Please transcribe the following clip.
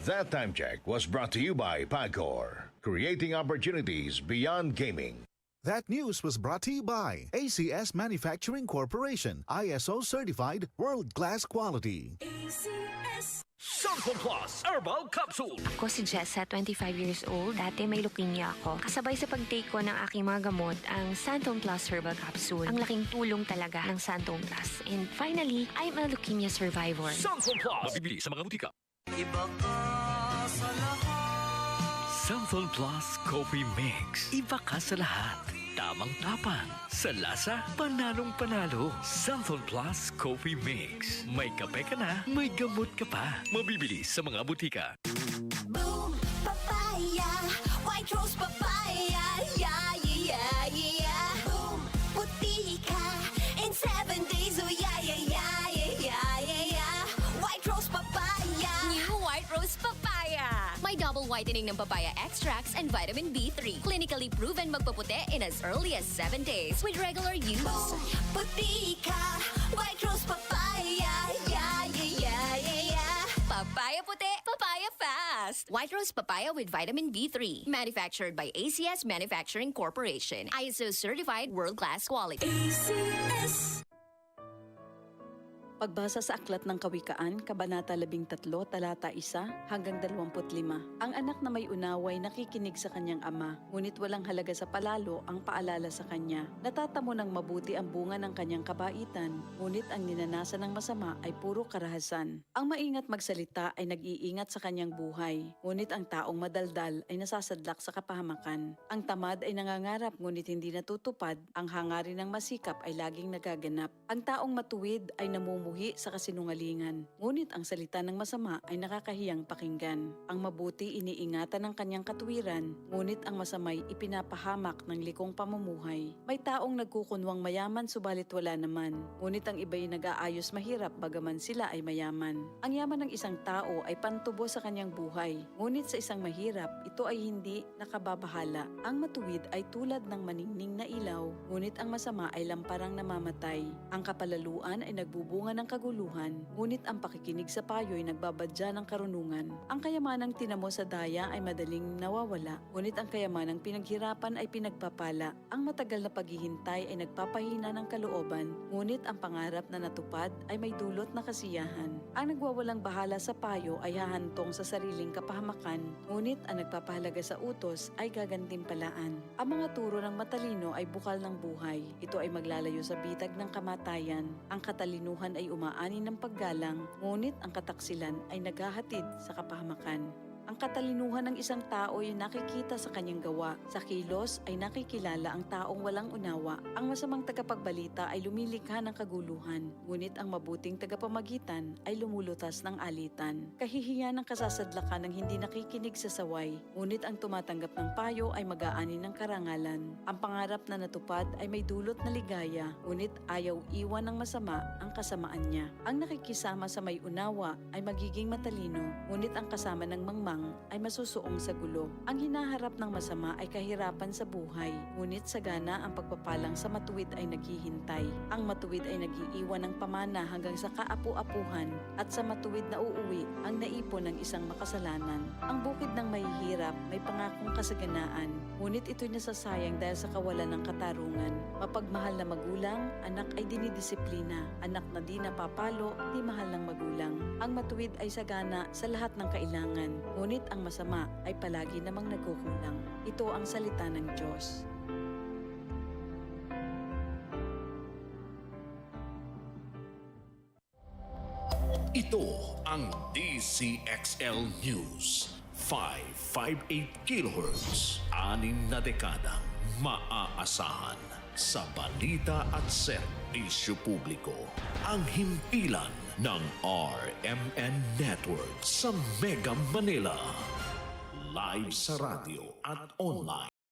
That time check was brought to you by Pagcor, creating opportunities beyond gaming. That news was brought to you by ACS Manufacturing Corporation, ISO certified world-class quality. ACS. Santon Plus Herbal Capsule. Ako si Jessa, 25 years old. Dati may leukemia ako. Kasabay sa pag-take ko ng aking mga gamot, ang Santon Plus Herbal Capsule. Ang laking tulong talaga ng Santon Plus. And finally, I'm a leukemia survivor. Santon Plus. Mabibili sa mga butika. Iba ka sa lahat. Santon Plus Coffee Mix. Iba ka sa lahat. Tamang tapang. Sa lasa, panalong-panalo. Santon Plus Coffee Mix. May kape ka na, may gamot ka pa. Mabibili sa mga butika. Boom, papaya, white rose papaya, yeah, yeah, yeah. Boom, puti ka in 7 days, oh yeah, yeah, yeah, yeah, yeah, yeah. White rose papaya. New White Rose Papaya. May double whitening ng papaya extracts and vitamin B3. Clinically proven magpaputi in as early as 7 days with regular use. Boom, puti ka, white rose papaya, yeah, yeah, yeah, yeah, yeah. Papaya puti, papaya fast. White Rose Papaya with vitamin B3. Manufactured by ACS Manufacturing Corporation. ISO certified world-class quality. ACS. Pagbasa sa Aklat ng Kawikaan, Kabanata 13, Talata 1 hanggang 25. Ang anak na may unawa ay nakikinig sa kanyang ama, ngunit walang halaga sa palalo ang paalala sa kanya. Natatamo ng mabuti ang bunga ng kanyang kabaitan, ngunit ang ninanasan ng masama ay puro karahasan. Ang maingat magsalita ay nag-iingat sa kanyang buhay, ngunit ang taong madaldal ay nasasadlak sa kapahamakan. Ang tamad ay nangangarap ngunit hindi natutupad, ang hangarin ng masikap ay laging nagaganap. Ang taong matuwid ay namumuhi sa kasinungalingan, ngunit ang salita ng masama ay nakakahiyang pakinggan. Ang mabuti iniingatan ng kanyang katuwiran, ngunit ang masamay ipinapahamak ng likong pamumuhay. May taong nagkukunwang mayaman subalit wala naman, ngunit ang iba'y nag-aayos mahirap bagaman sila ay mayaman. Ang yaman ng isang tao ay pantubo sa kanyang buhay, ngunit sa isang mahirap, ito ay hindi nakababahala. Ang matuwid ay tulad ng maningning na ilaw, ngunit ang masama ay lamparang namamatay. Ang kapalaluan ay nagbubunga ng kaguluhan, ngunit ang pakikinig sa payo ay nagbabadya ng karunungan. Ang kayamanang tinamo sa daya ay madaling nawawala, ngunit ang kayamanang pinaghirapan ay pinagpapala. Ang matagal na paghihintay ay nagpapahina ng kalooban, ngunit ang pangarap na natupad ay may dulot na kasiyahan. Ang nagwawalang bahala sa payo ay hahantong sa sariling kapahamakan, ngunit ang nagpapahalaga sa utos ay gagantimpalaan. Ang mga turo ng matalino ay bukal ng buhay. Ito ay maglalayo sa bitag ng kamatayan. Ang katalinuhan ay umaani ng paggalang, ngunit ang kataksilan ay naghahatid sa kapahamakan. Ang katalinuhan ng isang tao ay nakikita sa kanyang gawa. Sa kilos ay nakikilala ang taong walang unawa. Ang masamang tagapagbalita ay lumilikha ng kaguluhan, ngunit ang mabuting tagapamagitan ay lumulutas ng alitan. Kahihiyan ng kasasadlakan ng hindi nakikinig sa saway, ngunit ang tumatanggap ng payo ay mag-aani ng karangalan. Ang pangarap na natupad ay may dulot na ligaya, ngunit ayaw iwan ng masama ang kasamaan niya. Ang nakikisama sa may unawa ay magiging matalino, ngunit ang kasama ng mangmang ay masusuong sa gulo. Ang hinaharap ng masama ay kahirapan sa buhay, ngunit sagana ang pagpapalang sa matuwid ay naghihintay. Ang matuwid ay nag-iiwan ng pamana hanggang sa kaapu-apuhan, at sa matuwid na uuwi ang naipon ng isang makasalanan. Ang bukid ng mahihirap may pangakong kasaganaan, ngunit ito'y nasasayang dahil sa kawalan ng katarungan. Mapagmahal na magulang, anak ay dinidisiplina. Anak na di napapalo, di mahal ng magulang. Ang matuwid ay sagana sa lahat ng kailangan, ngunit ang masama ay palagi namang nagkukulang. Ito ang salita ng Diyos. Ito ang DCXL News. 558 kHz. 6 na dekadang maaasahan sa balita at serbisyo publiko. Ang himpilan ng RMN Network sa Mega Manila. Live sa radio at online.